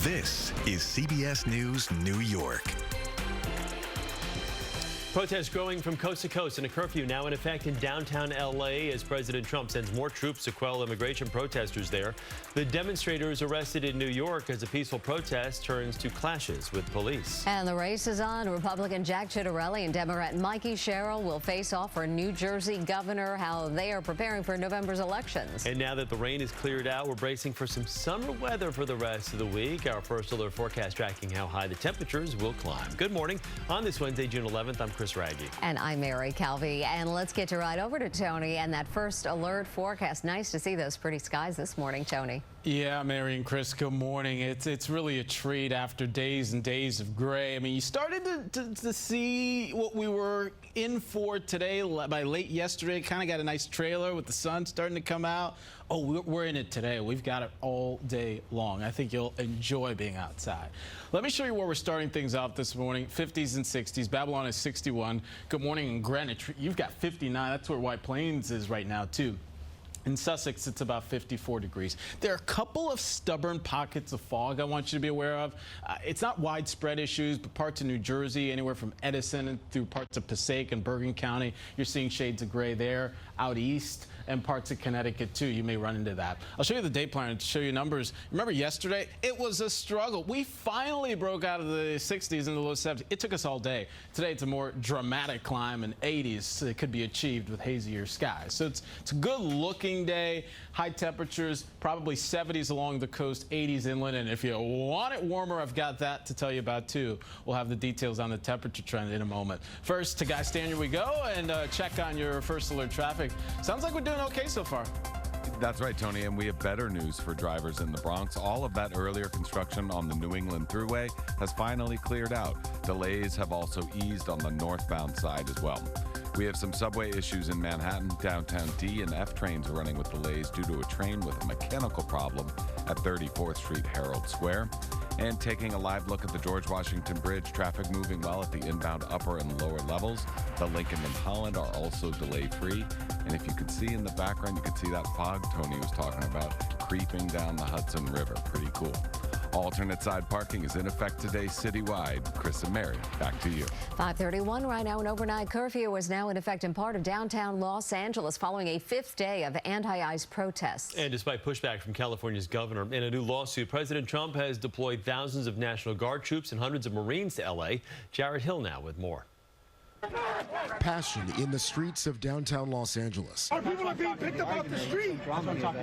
This is CBS News, New York. Protests growing from coast to coast and a curfew now in effect in downtown L.A. as President Trump sends more troops to quell immigration protesters there. The demonstrators arrested in New York as a peaceful protest turns to clashes with police. And the race is on. Republican Jack Ciattarelli and Democrat Mikie Sherrill will face off for New Jersey governor, how they are preparing for November's elections. And now that the rain is cleared out, we're bracing for some summer weather for the rest of the week. Our first alert forecast tracking how high the temperatures will climb. Good morning. On this Wednesday, June 11th, I'm Chris Raggi. And I'm Mary Calvi. And let's get to right over to Tony and that first alert forecast. Nice to see those pretty skies this morning, Tony. Yeah, Mary and Chris, good morning. It's really a treat after days and days of gray. I mean, you started to see what we were in for today. By late yesterday, kind of got a nice trailer with the sun starting to come out. Oh, we're in it today. We've got it all day long. I think you'll enjoy being outside. Let me show you where we're starting things off this morning. 50s and 60s. Babylon is 61. Good morning in Greenwich. You've got 59. That's where White Plains is right now, too. In Sussex, it's about 54 degrees. There are a couple of stubborn pockets of fog I want you to be aware of. It's not widespread issues, but parts of New Jersey, anywhere from Edison and through parts of Passaic and Bergen County, you're seeing shades of gray there. Out east and parts of Connecticut, too, you may run into that. I'll show you the day plan to show you numbers. Remember yesterday? It was a struggle. We finally broke out of the 60s and the low 70s. It took us all day. Today, it's a more dramatic climb, and 80s could be achieved with hazier skies. So it's a good-looking day. High temperatures, probably 70s along the coast, 80s inland. And if you want it warmer, I've got that to tell you about, too. We'll have the details on the temperature trend in a moment. First, to Guy Stanier we go, and check on your first alert traffic. Sounds like we're doing okay so far. That's right, Tony, and we have better news for drivers in the Bronx. All of that earlier construction on the New England Thruway has finally cleared out. Delays have also eased on the northbound side as well. We have some subway issues in Manhattan. Downtown D and F trains are running with delays due to a train with a mechanical problem at 34th Street Herald Square. And taking a live look at the George Washington Bridge, traffic moving well at the inbound upper and lower levels. The Lincoln and Holland are also delay-free. And if you can see in the background, you can see that fog Tony was talking about creeping down the Hudson River. Pretty cool. Alternate side parking is in effect today citywide. Chris and Mary, back to you. 5:31 right now. An overnight curfew is now in effect in part of downtown Los Angeles following a fifth day of anti-ICE protests. And despite pushback from California's governor in a new lawsuit, President Trump has deployed thousands of National Guard troops and hundreds of Marines to L.A. Jared Hill now with more. Passion in the streets of downtown Los Angeles. Our people are being picked up off the street.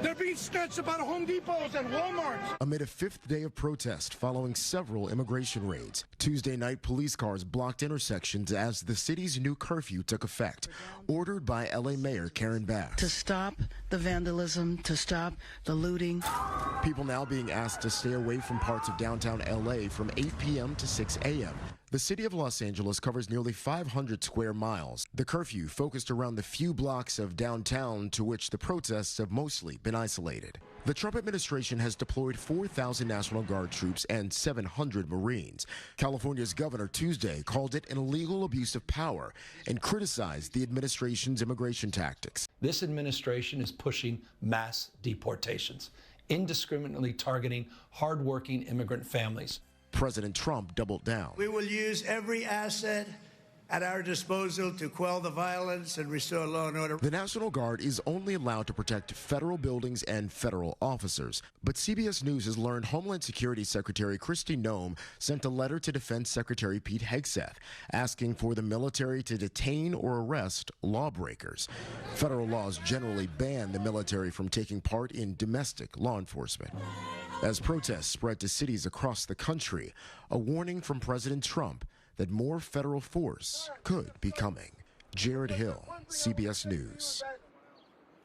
They're being snatched up out of Home Depots and Walmarts. Amid a fifth day of protest following several immigration raids, Tuesday night police cars blocked intersections as the city's new curfew took effect, ordered by L.A. Mayor Karen Bass. To stop the vandalism, to stop the looting. People now being asked to stay away from parts of downtown L.A. from 8 p.m. to 6 a.m. The city of Los Angeles covers nearly 500 square miles. The curfew focused around the few blocks of downtown to which the protests have mostly been isolated. The Trump administration has deployed 4,000 National Guard troops and 700 Marines. California's governor Tuesday called it an illegal abuse of power and criticized the administration's immigration tactics. This administration is pushing mass deportations, indiscriminately targeting hardworking immigrant families. President Trump doubled down. We will use every asset at our disposal to quell the violence and restore law and order. The National Guard is only allowed to protect federal buildings and federal officers. But CBS News has learned Homeland Security Secretary Kristi Noem sent a letter to Defense Secretary Pete Hegseth asking for the military to detain or arrest lawbreakers. Federal laws generally ban the military from taking part in domestic law enforcement. As protests spread to cities across the country, a warning from President Trump that more federal force could be coming. Jared Hill, CBS News.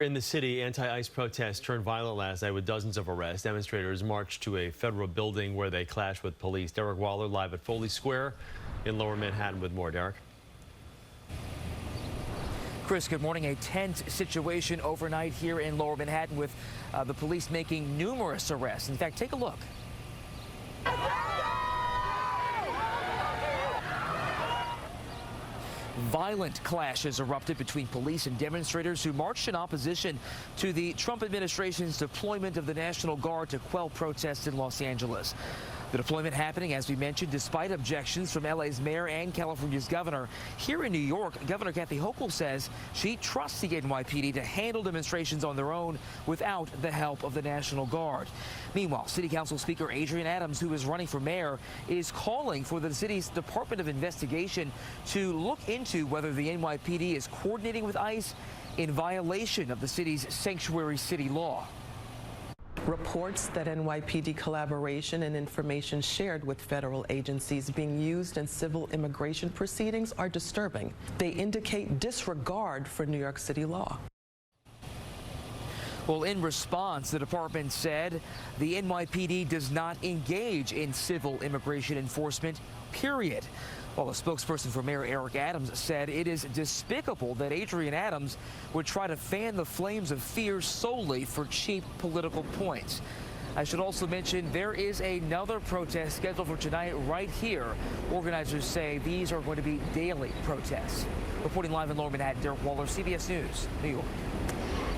In the city, anti-ICE protests turned violent last night with dozens of arrests. Demonstrators marched to a federal building where they clashed with police. Derek Waller live at Foley Square in Lower Manhattan with more. Derek. Chris, good morning. A tense situation overnight here in Lower Manhattan with the police making numerous arrests. In fact, take a look. Violent clashes erupted between police and demonstrators who marched in opposition to the Trump administration's deployment of the National Guard to quell protests in Los Angeles. The deployment happening, as we mentioned, despite objections from LA's mayor and California's governor. Here in New York, Governor Kathy Hochul says she trusts the NYPD to handle demonstrations on their own without the help of the National Guard. Meanwhile, City Council Speaker Adrian Adams, who is running for mayor, is calling for the city's Department of Investigation to look into whether the NYPD is coordinating with ICE in violation of the city's sanctuary city law. Reports that NYPD collaboration and information shared with federal agencies being used in civil immigration proceedings are disturbing. They indicate disregard for New York City law. Well, in response, the department said the NYPD does not engage in civil immigration enforcement, period. While a spokesperson for Mayor Eric Adams said it is despicable that Adrian Adams would try to fan the flames of fear solely for cheap political points. I should also mention there is another protest scheduled for tonight right here. Organizers say these are going to be daily protests. Reporting live in Lower Manhattan, Derek Waller, CBS News, New York.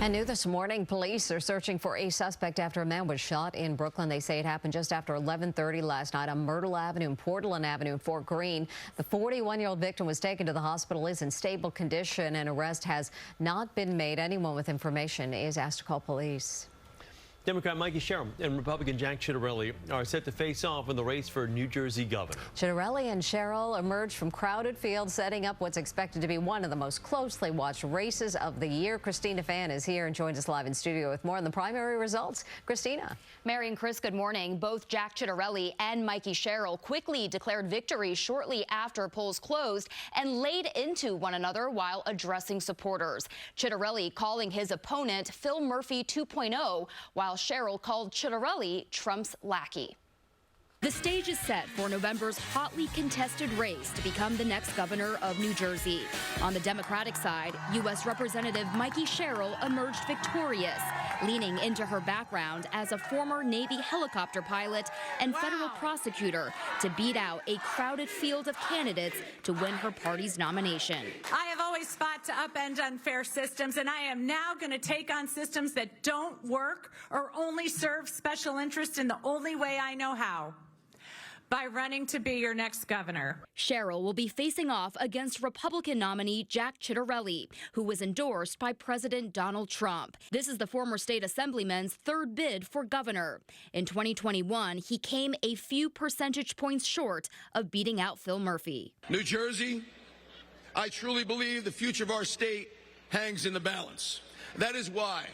And new this morning, police are searching for a suspect after a man was shot in Brooklyn. They say it happened just after 11:30 last night on Myrtle Avenue and Portland Avenue in Fort Greene. The 41-year-old victim was taken to the hospital, is in stable condition. An arrest has not been made. Anyone with information is asked to call police. Democrat Mikie Sherrill and Republican Jack Ciattarelli are set to face off in the race for New Jersey governor. Ciattarelli and Sherrill emerged from crowded fields, setting up what's expected to be one of the most closely watched races of the year. Christina Fan is here and joins us live in studio with more on the primary results. Christina. Mary and Chris, good morning. Both Jack Ciattarelli and Mikie Sherrill quickly declared victory shortly after polls closed and laid into one another while addressing supporters. Ciattarelli calling his opponent Phil Murphy 2.0, while Sherrill called Ciattarelli Trump's lackey. The stage is set for November's hotly contested race to become the next governor of New Jersey. On the Democratic side, U.S. Representative Mikie Sherrill emerged victorious, leaning into her background as a former Navy helicopter pilot and federal prosecutor to beat out a crowded field of candidates to win her party's nomination. I have always fought to upend unfair systems, and I am now going to take on systems that don't work or only serve special interests in the only way I know how. By running to be your next governor. Sherrill will be facing off against Republican nominee Jack Ciattarelli, who was endorsed by President Donald Trump. This is the former state assemblyman's third bid for governor. In 2021, he came a few percentage points short of beating out Phil Murphy. New Jersey, I truly believe the future of our state hangs in the balance. That is why,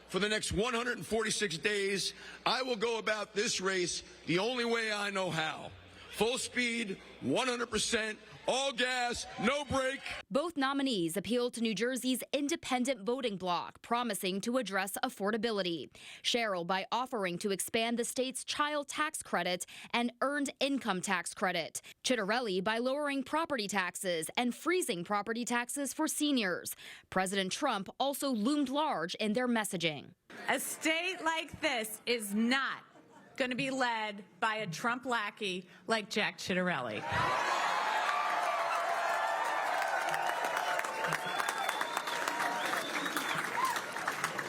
for the next 146 days, I will go about this race the only way I know how. Full speed, 100%, all gas, no brake. Both nominees appealed to New Jersey's independent voting bloc, promising to address affordability. Sherrill by offering to expand the state's child tax credit and earned income tax credit. Ciattarelli by lowering property taxes and freezing property taxes for seniors. President Trump also loomed large in their messaging. A state like this is not going to be led by a Trump lackey like Jack Ciattarelli.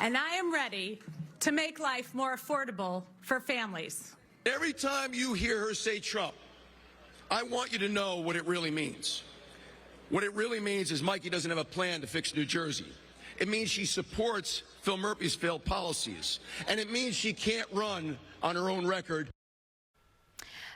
And I am ready to make life more affordable for families. Every time you hear her say Trump, I want you to know what it really means. What it really means is Mikie doesn't have a plan to fix New Jersey. It means she supports Phil Murphy's failed policies. And it means she can't run on her own record.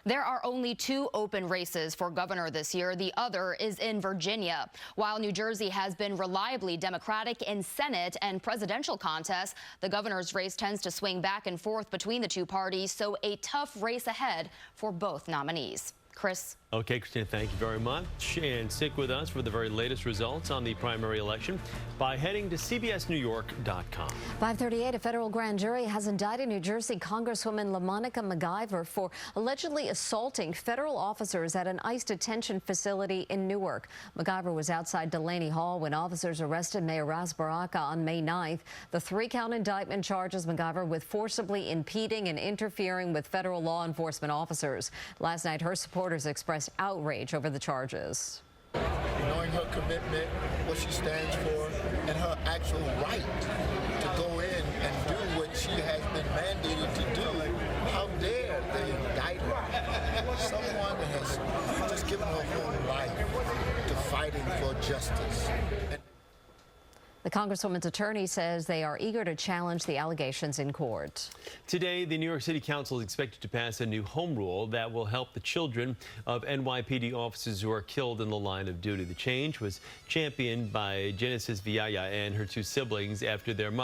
There are only 2 open races for governor this year. The other is in Virginia. While New Jersey has been reliably Democratic in Senate and presidential contests, the governor's race tends to swing back and forth between the two parties, so a tough race ahead for both nominees. Chris. Okay, Christina, thank you very much. And stick with us for the very latest results on the primary election by heading to CBSNewYork.com. 5:38, a federal grand jury has indicted New Jersey Congresswoman LaMonica MacIver for allegedly assaulting federal officers at an ICE detention facility in Newark. MacIver was outside Delaney Hall when officers arrested Mayor Ras Baraka on May 9th. The 3-count indictment charges MacIver with forcibly impeding and interfering with federal law enforcement officers. Last night, her supporters expressed outrage over the charges. Knowing her commitment, what she stands for, and her actual right to go in and do what she has been mandated to do, how dare they indict her? fighting for justice. The Congresswoman's attorney says they are eager to challenge the allegations in court. Today, the New York City Council is expected to pass a new home rule that will help the children of NYPD officers who are killed in the line of duty. The change was championed by Genesis Vialla and her two siblings after their mother